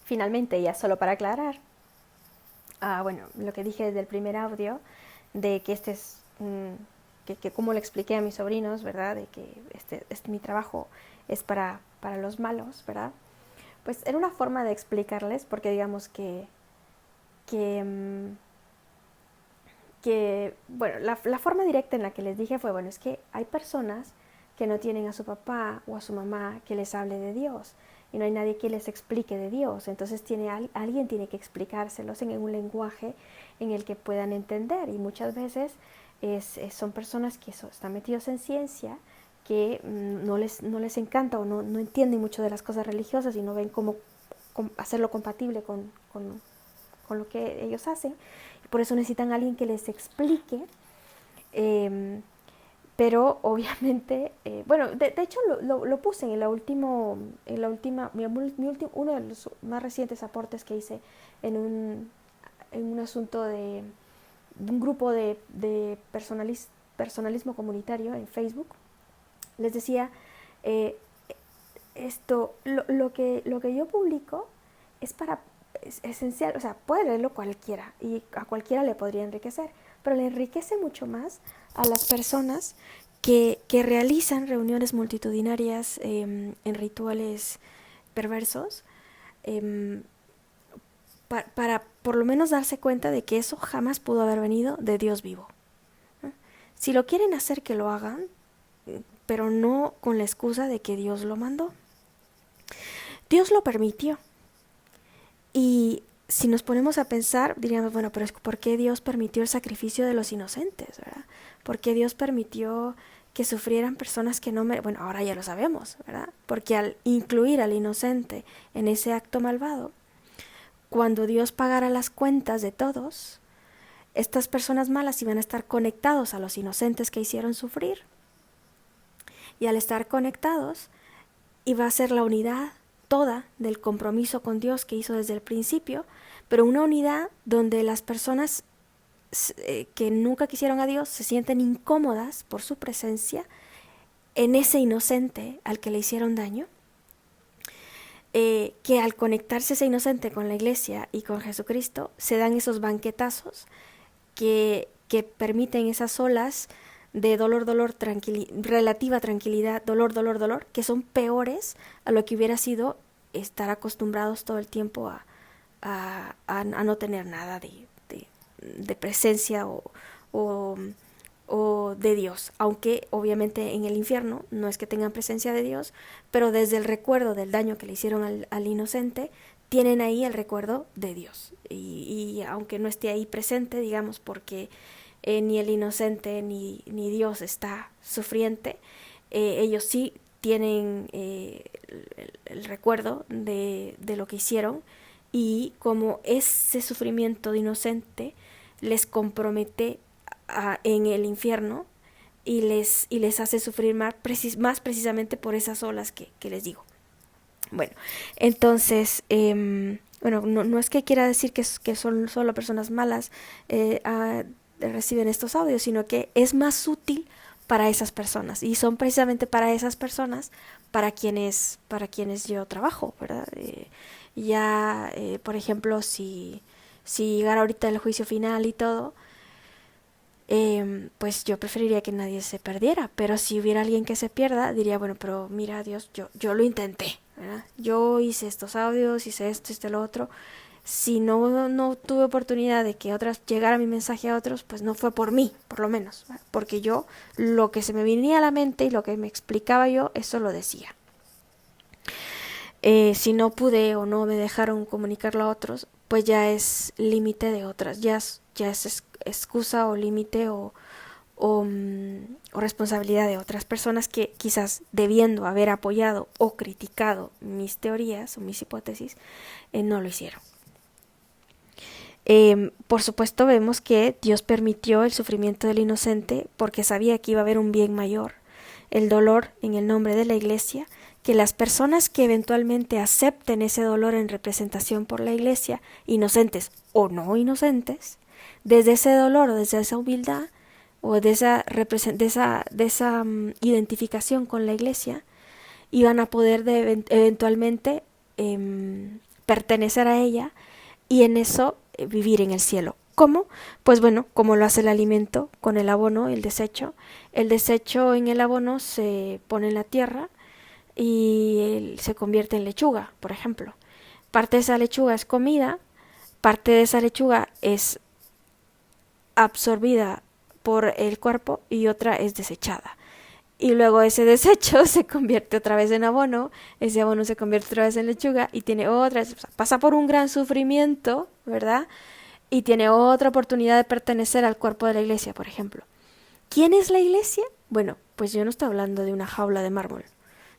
finalmente, ya solo para aclarar, bueno, lo que dije desde el primer audio, de que este es, que como le expliqué a mis sobrinos, ¿verdad? De que mi trabajo es para los malos, ¿verdad? Pues era una forma de explicarles, porque digamos que, mm, bueno, la forma directa en la que les dije fue, bueno, es que hay personas que no tienen a su papá o a su mamá que les hable de Dios y no hay nadie que les explique de Dios. Entonces alguien tiene que explicárselos en un lenguaje en el que puedan entender, y muchas veces son personas que están metidos en ciencia, que no les encanta o no entienden mucho de las cosas religiosas y no ven cómo hacerlo compatible con lo que ellos hacen. Y por eso necesitan a alguien que les explique. eh, pero obviamente, bueno, de hecho lo puse en la última, uno de los más recientes aportes que hice en un asunto de un grupo de personalismo comunitario en Facebook. Les decía, eh, lo que yo publico es es esencial, o sea, puede leerlo cualquiera y a cualquiera le podría enriquecer, pero le enriquece mucho más a las personas que realizan reuniones multitudinarias en rituales perversos, eh, para por lo menos darse cuenta de que eso jamás pudo haber venido de Dios vivo. Si lo quieren hacer, que lo hagan, pero no con la excusa de que Dios lo mandó. Dios lo permitió. Y si nos ponemos a pensar, diríamos, bueno, pero ¿por qué Dios permitió el sacrificio de los inocentes, ¿verdad? ¿Por qué Dios permitió que sufrieran personas que no bueno, ahora ya lo sabemos, ¿verdad? Porque al incluir al inocente en ese acto malvado, cuando Dios pagara las cuentas de todos, estas personas malas iban a estar conectados a los inocentes que hicieron sufrir. Y al estar conectados, iba a ser la unidad toda del compromiso con Dios que hizo desde el principio, pero una unidad donde las personas que nunca quisieron a Dios se sienten incómodas por su presencia en ese inocente al que le hicieron daño, que al conectarse ese inocente con la iglesia y con Jesucristo se dan esos banquetazos que permiten esas olas de dolor, dolor, relativa tranquilidad, dolor, dolor, dolor, que son peores a lo que hubiera sido estar acostumbrados todo el tiempo a no tener nada de presencia o, o de Dios, aunque obviamente en el infierno no es que tengan presencia de Dios, pero desde el recuerdo del daño que le hicieron al inocente, tienen ahí el recuerdo de Dios. Y aunque no esté ahí presente, digamos, porque ni el inocente ni Dios está sufriente, ellos sí tienen el recuerdo de lo que hicieron, y como ese sufrimiento de inocente les compromete en el infierno y les hace sufrir más precisamente por esas olas que les digo. Bueno, entonces, bueno, no es que quiera decir que son solo personas malas reciben estos audios, sino que es más útil para esas personas, y son precisamente para esas personas para quienes yo trabajo, ¿verdad? Por ejemplo, si llegara ahorita el juicio final y todo, pues yo preferiría que nadie se perdiera, pero si hubiera alguien que se pierda, diría, bueno, pero mira, Dios, yo lo intenté, ¿verdad? Yo hice estos audios, hice esto, lo otro. Si no tuve oportunidad de que llegara mi mensaje a otros, pues no fue por mí, por lo menos, ¿verdad? Porque yo, lo que se me venía a la mente y lo que me explicaba yo, eso lo decía. Si no pude o no me dejaron comunicarlo a otros, pues ya es límite de otras, ya es excusa o límite o responsabilidad de otras personas que quizás, debiendo haber apoyado o criticado mis teorías o mis hipótesis, no lo hicieron. Por supuesto, vemos que Dios permitió el sufrimiento del inocente porque sabía que iba a haber un bien mayor, el dolor en el nombre de la iglesia, que las personas que eventualmente acepten ese dolor en representación por la iglesia, inocentes o no inocentes, desde ese dolor o desde esa humildad o de esa identificación con la iglesia, iban a poder eventualmente pertenecer a ella y en eso vivir en el cielo. ¿Cómo? Pues bueno, como lo hace el alimento con el abono, el desecho. El desecho en el abono se pone en la tierra y se convierte en lechuga, por ejemplo. Parte de esa lechuga es comida, parte de esa lechuga es absorbida por el cuerpo y otra es desechada. Y luego ese desecho se convierte otra vez en abono, ese abono se convierte otra vez en lechuga y tiene otra, o sea, pasa por un gran sufrimiento, ¿verdad? Y tiene otra oportunidad de pertenecer al cuerpo de la iglesia, por ejemplo. ¿Quién es la iglesia? Bueno, pues yo no estoy hablando de una jaula de mármol.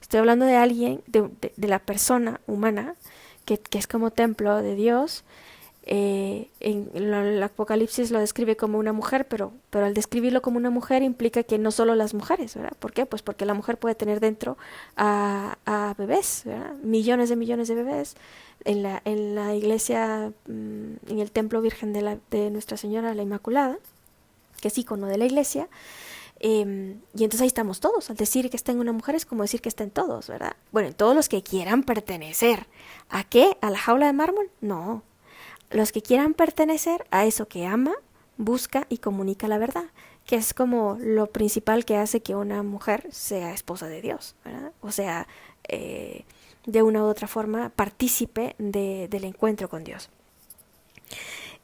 Estoy hablando de alguien, de la persona humana, que es como templo de Dios. En el Apocalipsis lo describe como una mujer, pero al describirlo como una mujer implica que no solo las mujeres, ¿verdad? ¿Por qué? Pues porque la mujer puede tener dentro a bebés, ¿verdad? Millones de bebés. En la iglesia, en el templo virgen de Nuestra Señora la Inmaculada, que es icono de la iglesia, y entonces ahí estamos todos. Al decir que está en una mujer es como decir que está en todos, ¿verdad? Bueno, en todos los que quieran pertenecer. ¿A qué? ¿A la jaula de mármol? No. Los que quieran pertenecer a eso que ama, busca y comunica la verdad, que es como lo principal que hace que una mujer sea esposa de Dios, ¿verdad? O sea, de una u otra forma partícipe del encuentro con Dios.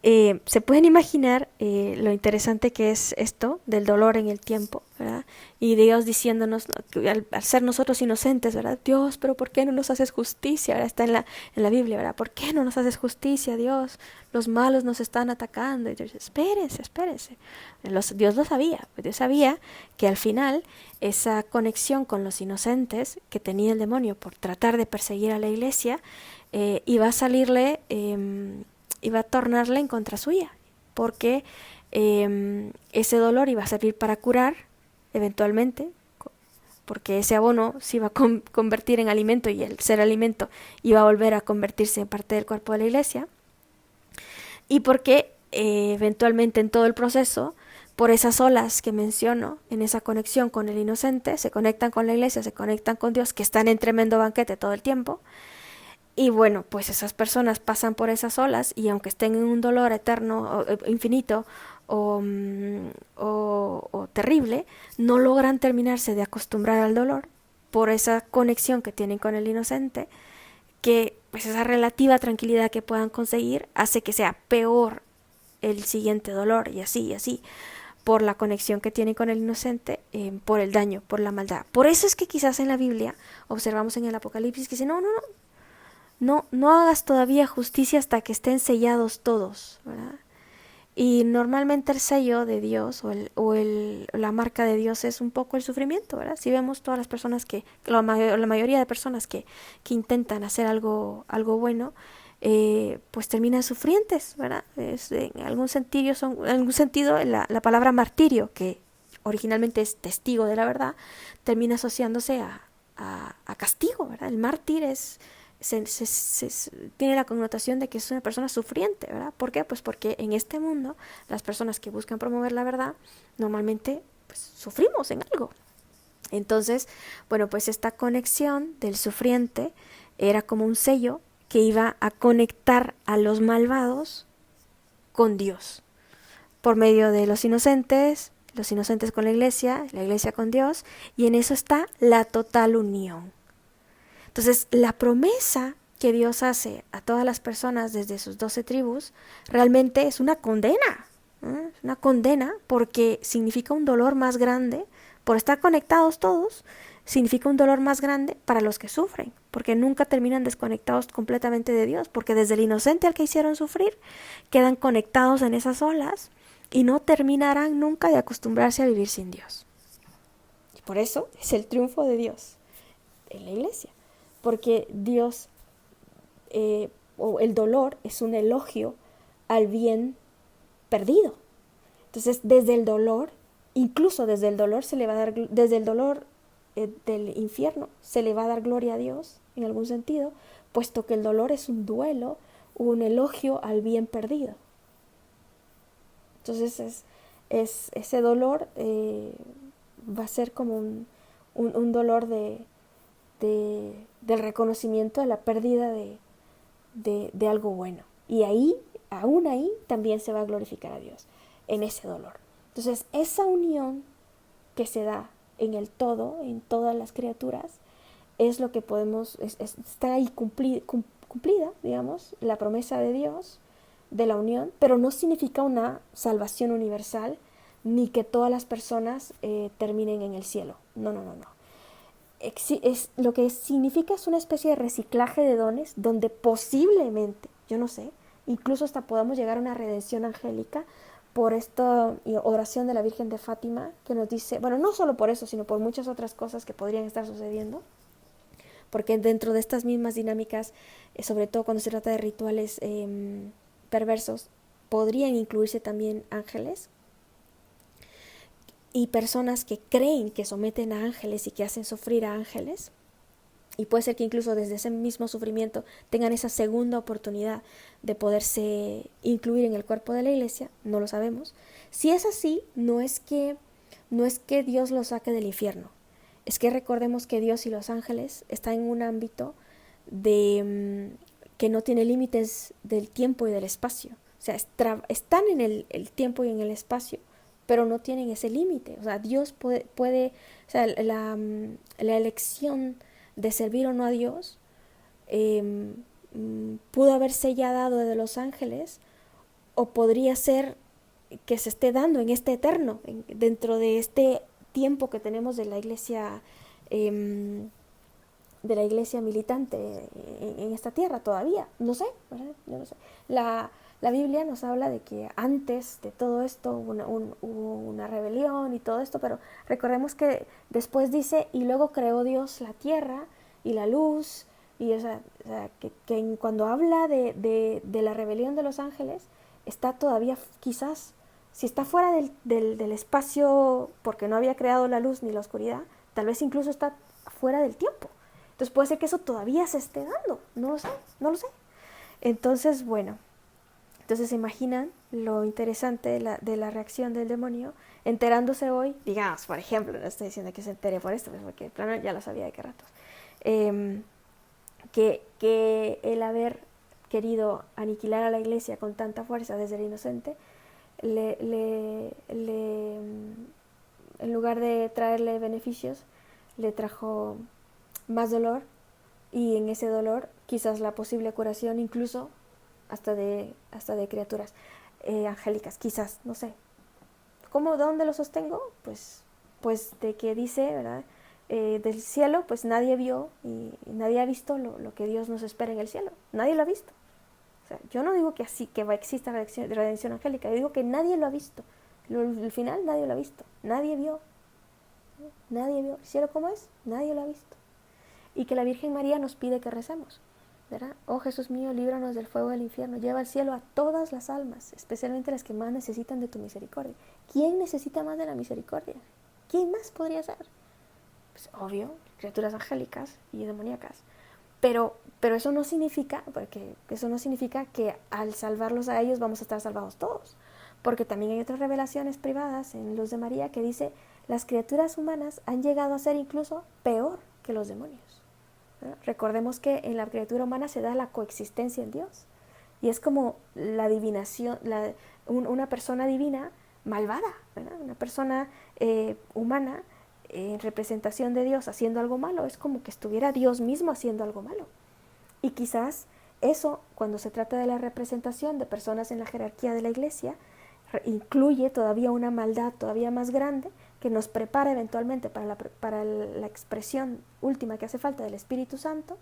Se pueden imaginar lo interesante que es esto del dolor en el tiempo, ¿verdad? Y Dios diciéndonos, ¿no? Que al ser nosotros inocentes, ¿verdad? Dios, pero ¿por qué no nos haces justicia? ¿Verdad? Está en la Biblia, ¿verdad? ¿Por qué no nos haces justicia, Dios? Los malos nos están atacando. Y Dios, espérense. Dios lo sabía. Dios sabía que al final esa conexión con los inocentes que tenía el demonio por tratar de perseguir a la iglesia iba a salirle... iba a tornarla en contra suya, porque ese dolor iba a servir para curar eventualmente, porque ese abono se iba a convertir en alimento y el ser alimento iba a volver a convertirse en parte del cuerpo de la iglesia, y porque eventualmente en todo el proceso, por esas olas que menciono, en esa conexión con el inocente, se conectan con la iglesia, se conectan con Dios, que están en tremendo banquete todo el tiempo. Y bueno, pues esas personas pasan por esas olas y aunque estén en un dolor eterno, infinito o terrible, no logran terminarse de acostumbrar al dolor por esa conexión que tienen con el inocente, que pues esa relativa tranquilidad que puedan conseguir hace que sea peor el siguiente dolor y así, por la conexión que tienen con el inocente, por el daño, por la maldad. Por eso es que quizás en la Biblia observamos en el Apocalipsis que dice, no hagas todavía justicia hasta que estén sellados todos, ¿verdad? Y normalmente el sello de Dios la marca de Dios es un poco el sufrimiento, ¿verdad? Si vemos todas las personas la mayoría de personas que intentan hacer algo bueno, pues terminan sufrientes, ¿verdad? En algún sentido la palabra martirio, que originalmente es testigo de la verdad, termina asociándose a castigo, ¿verdad? El mártir tiene la connotación de que es una persona sufriente, ¿verdad? ¿Por qué? Pues porque en este mundo las personas que buscan promover la verdad normalmente pues, sufrimos en algo. Entonces, bueno, pues esta conexión del sufriente era como un sello que iba a conectar a los malvados con Dios por medio de los inocentes con la iglesia con Dios, y en eso está la total unión. Entonces, la promesa que Dios hace a todas las personas desde sus 12 tribus realmente es una condena. Es una condena porque significa un dolor más grande. Por estar conectados todos, significa un dolor más grande para los que sufren, porque nunca terminan desconectados completamente de Dios, porque desde el inocente al que hicieron sufrir, quedan conectados en esas olas y no terminarán nunca de acostumbrarse a vivir sin Dios. Y por eso es el triunfo de Dios en la iglesia. Porque Dios, o el dolor, es un elogio al bien perdido. Entonces, desde el dolor, incluso desde el dolor se le va a dar, desde el dolor del infierno, se le va a dar gloria a Dios, en algún sentido, puesto que el dolor es un duelo, un elogio al bien perdido. Entonces, ese dolor va a ser como un dolor del reconocimiento de la pérdida de algo bueno. Y ahí, aún ahí, también se va a glorificar a Dios, en ese dolor. Entonces, esa unión que se da en el todo, en todas las criaturas, es lo que podemos, está ahí cumplida, digamos, la promesa de Dios, de la unión, pero no significa una salvación universal, ni que todas las personas terminen en el cielo. No, no, no, no. Lo que significa es una especie de reciclaje de dones donde posiblemente, yo no sé, incluso hasta podamos llegar a una redención angélica por esta oración de la Virgen de Fátima que nos dice, bueno, no solo por eso, sino por muchas otras cosas que podrían estar sucediendo, porque dentro de estas mismas dinámicas, sobre todo cuando se trata de rituales perversos, podrían incluirse también ángeles y personas que creen que someten a ángeles y que hacen sufrir a ángeles. Y puede ser que incluso desde ese mismo sufrimiento tengan esa segunda oportunidad de poderse incluir en el cuerpo de la iglesia, no lo sabemos. Si es así, no es que Dios los saque del infierno, es que recordemos que Dios y los ángeles están en un ámbito que no tiene límites del tiempo y del espacio. O sea, están en el tiempo y en el espacio, pero no tienen ese límite. O sea, Dios puede o sea, la elección de servir o no a Dios pudo haberse ya dado de los ángeles, o podría ser que se esté dando en este eterno, dentro de este tiempo que tenemos de la iglesia militante en esta tierra todavía. No sé, ¿verdad? Yo no sé. La Biblia nos habla de que antes de todo esto hubo una rebelión y todo esto, pero recordemos que después dice, y luego creó Dios la tierra y la luz, y que cuando habla de la rebelión de los ángeles, está todavía quizás, si está fuera del espacio porque no había creado la luz ni la oscuridad, tal vez incluso está fuera del tiempo. Entonces puede ser que eso todavía se esté dando, no lo sé, no lo sé. Entonces, bueno, entonces se imaginan lo interesante de la reacción del demonio, enterándose hoy, digamos, por ejemplo, no estoy diciendo que se entere por esto, porque plano ya lo sabía de qué ratos, que el haber querido aniquilar a la iglesia con tanta fuerza desde el inocente, en lugar de traerle beneficios, le trajo más dolor, y en ese dolor quizás la posible curación incluso hasta de criaturas angélicas, quizás, no sé. ¿Cómo, dónde lo sostengo? Pues de que dice, ¿verdad? Del cielo, pues nadie vio y nadie ha visto lo que Dios nos espera en el cielo. Nadie lo ha visto. O sea, yo no digo que así que exista redención angélica, yo digo que nadie lo ha visto. Al final nadie lo ha visto. Nadie vio. Nadie vio. ¿El cielo cómo es? Nadie lo ha visto. Y que la Virgen María nos pide que recemos, ¿verdad? Oh Jesús mío, líbranos del fuego del infierno, lleva al cielo a todas las almas, especialmente las que más necesitan de tu misericordia. ¿Quién necesita más de la misericordia? ¿Quién más podría ser? Pues obvio, criaturas angélicas y demoníacas. Pero eso no significa, que al salvarlos a ellos vamos a estar salvados todos. Porque también hay otras revelaciones privadas en Luz de María que dice, las criaturas humanas han llegado a ser incluso peor que los demonios. Recordemos que en la criatura humana se da la coexistencia en Dios, y es como la adivinación, una persona divina malvada, ¿verdad? Una persona humana en representación de Dios haciendo algo malo, es como que estuviera Dios mismo haciendo algo malo. Y quizás eso, cuando se trata de la representación de personas en la jerarquía de la iglesia, incluye todavía una maldad todavía más grande, que nos prepara eventualmente para la expresión última que hace falta del Espíritu Santo,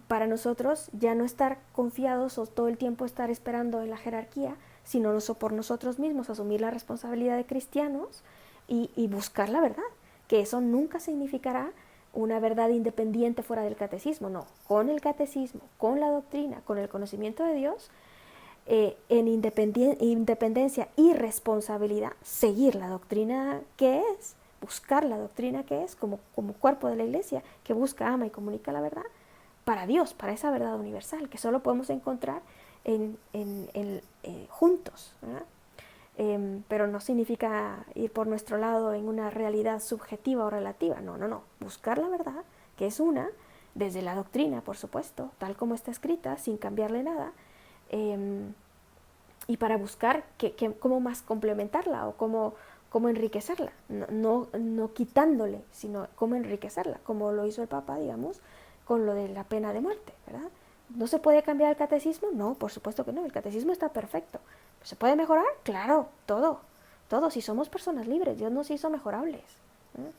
para nosotros ya no estar confiados o todo el tiempo estar esperando en la jerarquía, sino por nosotros mismos asumir la responsabilidad de cristianos y buscar la verdad, que eso nunca significará una verdad independiente fuera del catecismo, no, con el catecismo, con la doctrina, con el conocimiento de Dios, en independencia y responsabilidad, seguir la doctrina que es, buscar la doctrina que es, como cuerpo de la iglesia que busca, ama y comunica la verdad para Dios, para esa verdad universal que solo podemos encontrar juntos, ¿verdad? Pero no significa ir por nuestro lado en una realidad subjetiva o relativa, no, buscar la verdad, que es una, desde la doctrina, por supuesto, tal como está escrita, sin cambiarle nada, y para buscar cómo más complementarla o cómo enriquecerla, no quitándole, sino cómo enriquecerla, como lo hizo el Papa, digamos, con lo de la pena de muerte, ¿verdad? ¿No se puede cambiar el catecismo? No, por supuesto que no, el catecismo está perfecto. ¿Se puede mejorar? Claro, todo, si somos personas libres, Dios nos hizo mejorables, ¿eh?